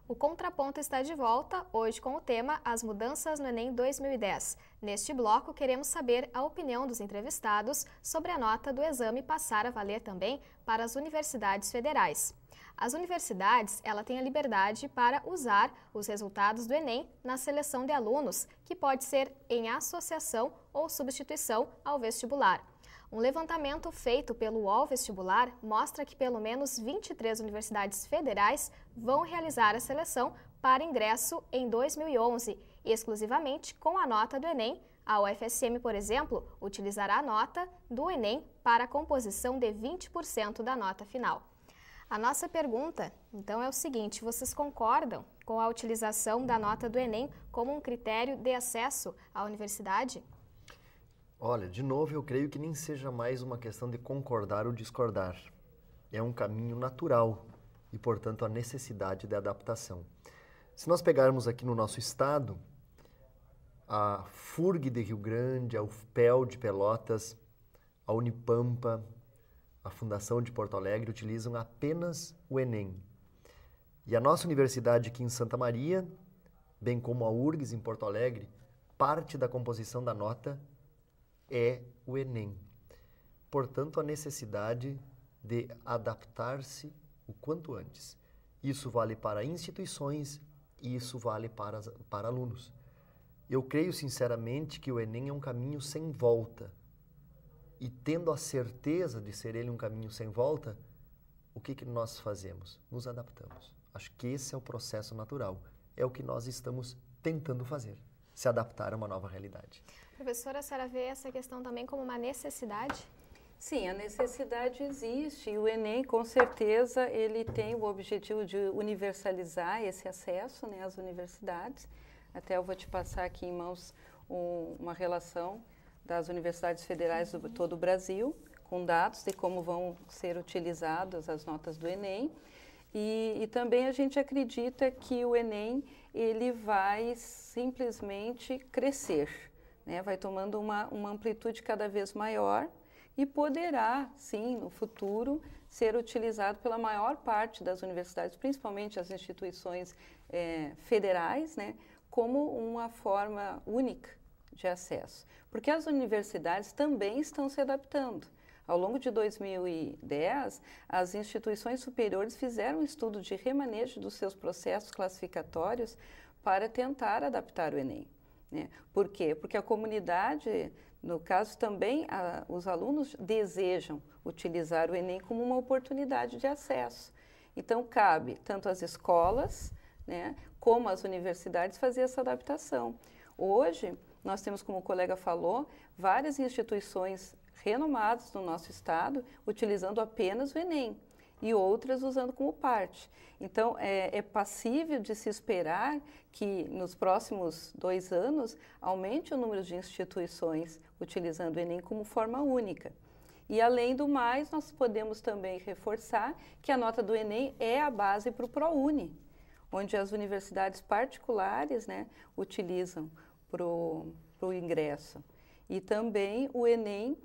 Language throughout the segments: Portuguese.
O Contraponto está de volta, hoje com o tema As Mudanças no Enem 2010. Neste bloco, queremos saber a opinião dos entrevistados sobre a nota do exame passar a valer também para as universidades federais. As universidades, ela tem a liberdade para usar os resultados do Enem na seleção de alunos, que pode ser em associação ou substituição ao vestibular. Um levantamento feito pelo UOL Vestibular mostra que pelo menos 23 universidades federais vão realizar a seleção para ingresso em 2011, exclusivamente com a nota do Enem. A UFSM, por exemplo, utilizará a nota do Enem para a composição de 20% da nota final. A nossa pergunta, então, é o seguinte: vocês concordam com a utilização da nota do Enem como um critério de acesso à universidade? Olha, de novo, eu creio que nem seja mais uma questão de concordar ou discordar. É um caminho natural e, portanto, a necessidade de adaptação. Se nós pegarmos aqui no nosso estado, a FURG de Rio Grande, a UFPEL de Pelotas, a Unipampa, a Fundação de Porto Alegre utilizam apenas o Enem. E a nossa universidade aqui em Santa Maria, bem como a URGS em Porto Alegre, parte da composição da nota é o Enem. Portanto, a necessidade de adaptar-se o quanto antes. Isso vale para instituições e isso vale para alunos. Eu creio sinceramente que o Enem é um caminho sem volta. E tendo a certeza de ser ele um caminho sem volta, o que nós fazemos? Nos adaptamos. Acho que esse é o processo natural. É o que nós estamos tentando fazer. Se adaptar a uma nova realidade. Professora, a senhora vê essa questão também como uma necessidade? Sim, a necessidade existe e o Enem, com certeza, ele tem o objetivo de universalizar esse acesso, né, às universidades. Até eu vou te passar aqui em mãos uma relação das universidades federais de todo o Brasil, com dados de como vão ser utilizadas as notas do Enem. E também a gente acredita que o Enem ele vai simplesmente crescer, né? Vai tomando uma amplitude cada vez maior e poderá, sim, no futuro, ser utilizado pela maior parte das universidades, principalmente as instituições federais, né? Como uma forma única de acesso. Porque as universidades também estão se adaptando. Ao longo de 2010, as instituições superiores fizeram um estudo de remanejo dos seus processos classificatórios para tentar adaptar o Enem, né? Por quê? Porque a comunidade, no caso também, os alunos desejam utilizar o Enem como uma oportunidade de acesso. Então, cabe tanto às escolas, né, como às universidades fazer essa adaptação. Hoje, nós temos, como o colega falou, várias instituições renomadas no nosso estado utilizando apenas o Enem e outras usando como parte. Então, é passível de se esperar que nos próximos 2 anos aumente o número de instituições utilizando o Enem como forma única. E, além do mais, nós podemos também reforçar que a nota do Enem é a base para o ProUni, onde as universidades particulares, né, utilizam para o ingresso. E também o Enem,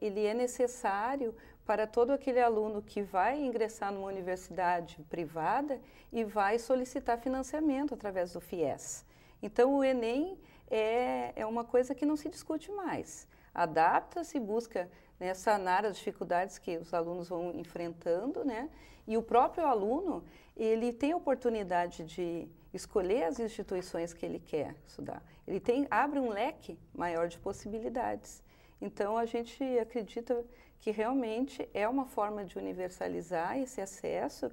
ele é necessário para todo aquele aluno que vai ingressar numa universidade privada e vai solicitar financiamento através do FIES. Então, o Enem é uma coisa que não se discute mais. Adapta-se, busca, né, sanar as dificuldades que os alunos vão enfrentando, né? E o próprio aluno, ele tem a oportunidade de escolher as instituições que ele quer estudar. Ele abre um leque maior de possibilidades. Então, a gente acredita que realmente é uma forma de universalizar esse acesso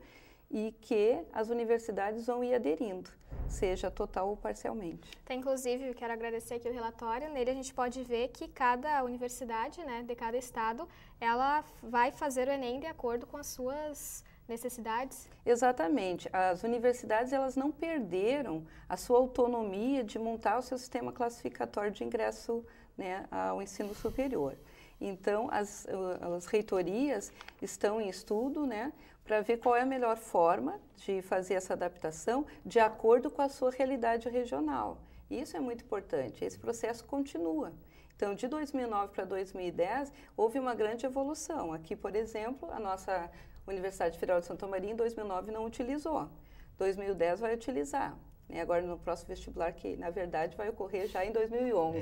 e que as universidades vão ir aderindo, seja total ou parcialmente. Inclusive, eu quero agradecer aqui o relatório. Nele a gente pode ver que cada universidade, né, de cada estado, ela vai fazer o Enem de acordo com as suas necessidades? Exatamente. As universidades, elas não perderam a sua autonomia de montar o seu sistema classificatório de ingresso, né, ao ensino superior. Então, as reitorias estão em estudo, né, para ver qual é a melhor forma de fazer essa adaptação de acordo com a sua realidade regional. Isso é muito importante. Esse processo continua. Então, de 2009 para 2010, houve uma grande evolução. Aqui, por exemplo, a nossa Universidade Federal de Santa Maria, em 2009, não utilizou. 2010 vai utilizar. Né? Agora, no próximo vestibular, que na verdade vai ocorrer já em 2011.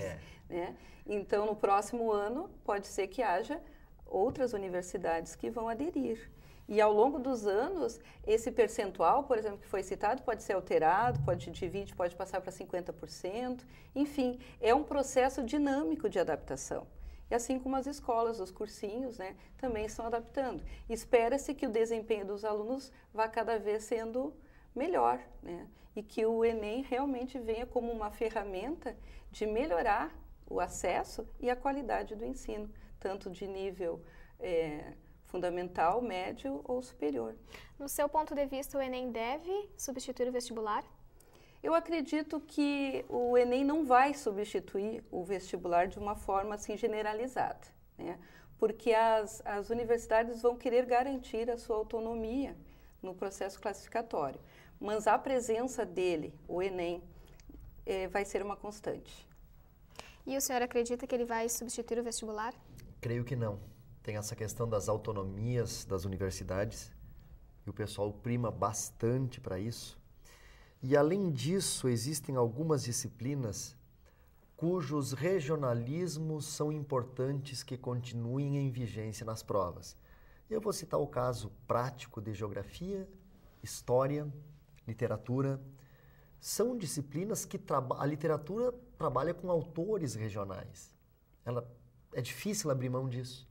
Né? Então, no próximo ano, pode ser que haja outras universidades que vão aderir. E ao longo dos anos, esse percentual, por exemplo, que foi citado, pode ser alterado, pode de 20%, pode passar para 50%. Enfim, é um processo dinâmico de adaptação. E assim como as escolas, os cursinhos, né, também estão adaptando. Espera-se que o desempenho dos alunos vá cada vez sendo melhor, né? E que o Enem realmente venha como uma ferramenta de melhorar o acesso e a qualidade do ensino, tanto de nível fundamental, médio ou superior. No seu ponto de vista, o Enem deve substituir o vestibular? Eu acredito que o Enem não vai substituir o vestibular de uma forma assim generalizada, né? Porque as universidades vão querer garantir a sua autonomia no processo classificatório, mas a presença dele, o Enem, vai ser uma constante. E o senhor acredita que ele vai substituir o vestibular? Creio que não. Tem essa questão das autonomias das universidades e o pessoal prima bastante para isso. E, além disso, existem algumas disciplinas cujos regionalismos são importantes que continuem em vigência nas provas. Eu vou citar o caso prático de geografia, história, literatura. São disciplinas que a literatura trabalha com autores regionais. É difícil abrir mão disso.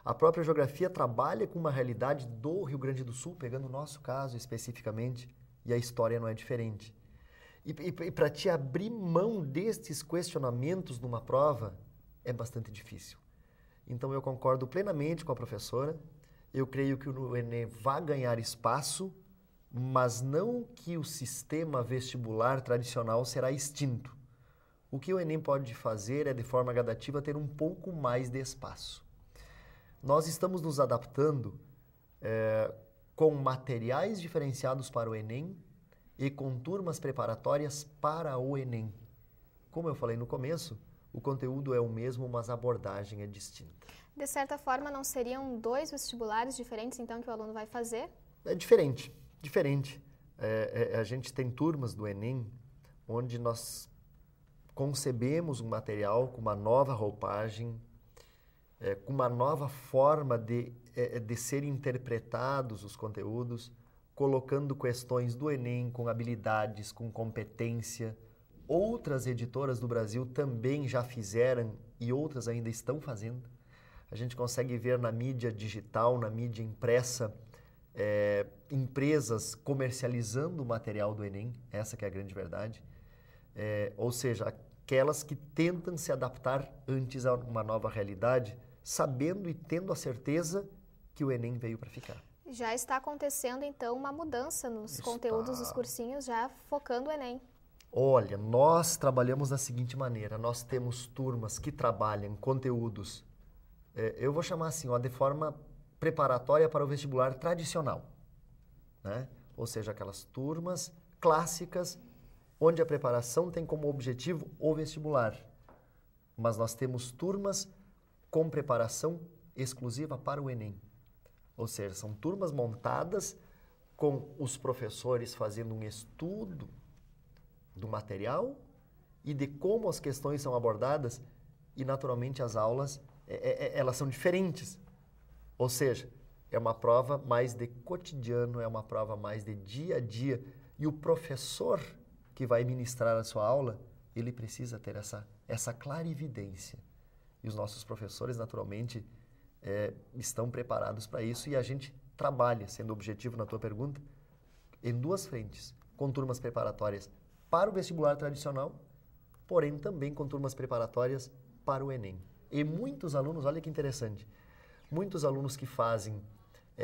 A própria geografia trabalha com uma realidade do Rio Grande do Sul, pegando o nosso caso especificamente, e a história não é diferente. E para te abrir mão destes questionamentos numa prova é bastante difícil. Então eu concordo plenamente com a professora, eu creio que o Enem vai ganhar espaço, mas não que o sistema vestibular tradicional será extinto. O que o Enem pode fazer é, de forma gradativa, ter um pouco mais de espaço. Nós estamos nos adaptando com materiais diferenciados para o Enem e com turmas preparatórias para o Enem. Como eu falei no começo, o conteúdo é o mesmo, mas a abordagem é distinta. De certa forma, não seriam 2 vestibulares diferentes, então, que o aluno vai fazer? É diferente. A gente tem turmas do Enem onde nós concebemos um material com uma nova roupagem, com uma nova forma de ser interpretados os conteúdos, colocando questões do Enem com habilidades, com competência. Outras editoras do Brasil também já fizeram e outras ainda estão fazendo. A gente consegue ver na mídia digital, na mídia impressa, empresas comercializando o material do Enem, essa que é a grande verdade. Ou seja, aquelas que tentam se adaptar antes a uma nova realidade, sabendo e tendo a certeza que o Enem veio para ficar. Já está acontecendo, então, uma mudança nos conteúdos dos cursinhos, já focando o Enem. Olha, nós trabalhamos da seguinte maneira, nós temos turmas que trabalham conteúdos, eu vou chamar assim, de forma preparatória para o vestibular tradicional, né? Ou seja, aquelas turmas clássicas, onde a preparação tem como objetivo o vestibular. Mas nós temos turmas com preparação exclusiva para o Enem. Ou seja, são turmas montadas com os professores fazendo um estudo do material e de como as questões são abordadas e, naturalmente, as aulas, elas são diferentes. Ou seja, é uma prova mais de cotidiano, é uma prova mais de dia a dia. E o professor que vai ministrar a sua aula, ele precisa ter essa clarividência. E os nossos professores, naturalmente, estão preparados para isso e a gente trabalha, sendo objetivo na tua pergunta, em 2 frentes, com turmas preparatórias para o vestibular tradicional, porém também com turmas preparatórias para o Enem. E muitos alunos, olha que interessante, muitos alunos que fazem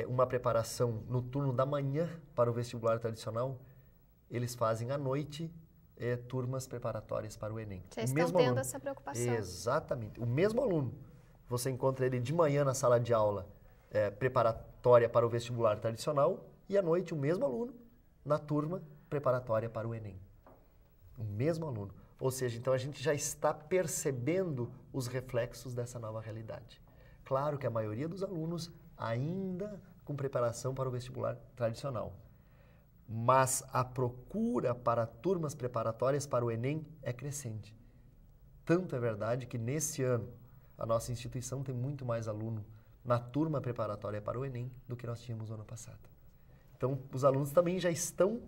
uma preparação no turno da manhã para o vestibular tradicional, eles fazem à noite turmas preparatórias para o Enem. Já estão tendo essa preocupação. Exatamente. O mesmo aluno, você encontra ele de manhã na sala de aula preparatória para o vestibular tradicional e à noite o mesmo aluno na turma preparatória para o Enem. O mesmo aluno. Ou seja, então a gente já está percebendo os reflexos dessa nova realidade. Claro que a maioria dos alunos ainda com preparação para o vestibular tradicional. mas a procura para turmas preparatórias para o Enem é crescente. Tanto é verdade que nesse ano a nossa instituição tem muito mais aluno na turma preparatória para o Enem do que nós tínhamos no ano passado. Então, os alunos também já estão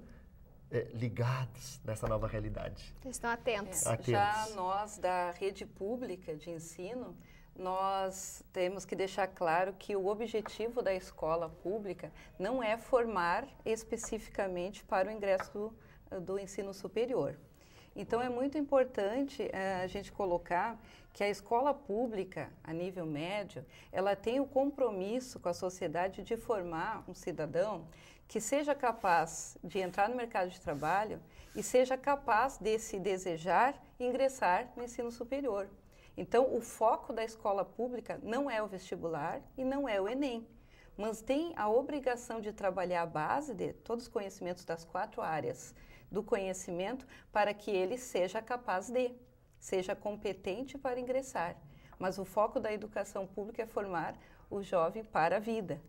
ligados nessa nova realidade. Estão atentos. Já nós, da rede pública de ensino, nós temos que deixar claro que o objetivo da escola pública não é formar especificamente para o ingresso do ensino superior. Então, é muito importante a gente colocar que a escola pública, a nível médio, ela tem o compromisso com a sociedade de formar um cidadão que seja capaz de entrar no mercado de trabalho e seja capaz de se desejar ingressar no ensino superior. Então, o foco da escola pública não é o vestibular e não é o Enem, mas tem a obrigação de trabalhar a base de todos os conhecimentos das 4 áreas do conhecimento para que ele seja capaz de, seja competente para ingressar. Mas o foco da educação pública é formar o jovem para a vida.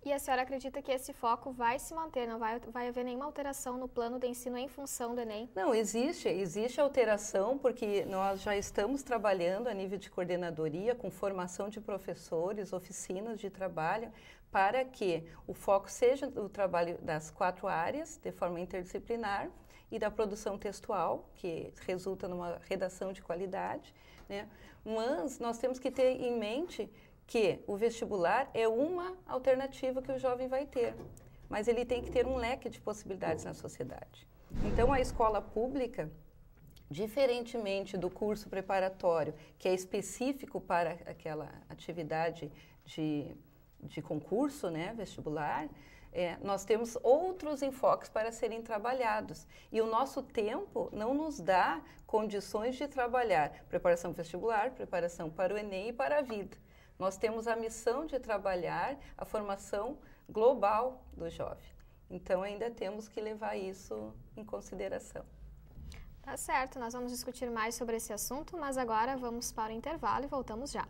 E a senhora acredita que esse foco vai se manter, não vai haver nenhuma alteração no plano de ensino em função do Enem? Não, existe alteração, porque nós já estamos trabalhando a nível de coordenadoria, com formação de professores, oficinas de trabalho, para que o foco seja o trabalho das 4 áreas, de forma interdisciplinar, e da produção textual, que resulta numa redação de qualidade, né? Mas nós temos que ter em mente que o vestibular é uma alternativa que o jovem vai ter, mas ele tem que ter um leque de possibilidades na sociedade. Então, a escola pública, diferentemente do curso preparatório, que é específico para aquela atividade de concurso, né, vestibular, nós temos outros enfoques para serem trabalhados. E o nosso tempo não nos dá condições de trabalhar preparação vestibular, preparação para o Enem e para a vida. Nós temos a missão de trabalhar a formação global do jovem. Então, ainda temos que levar isso em consideração. Tá certo, nós vamos discutir mais sobre esse assunto, mas agora vamos para o intervalo e voltamos já.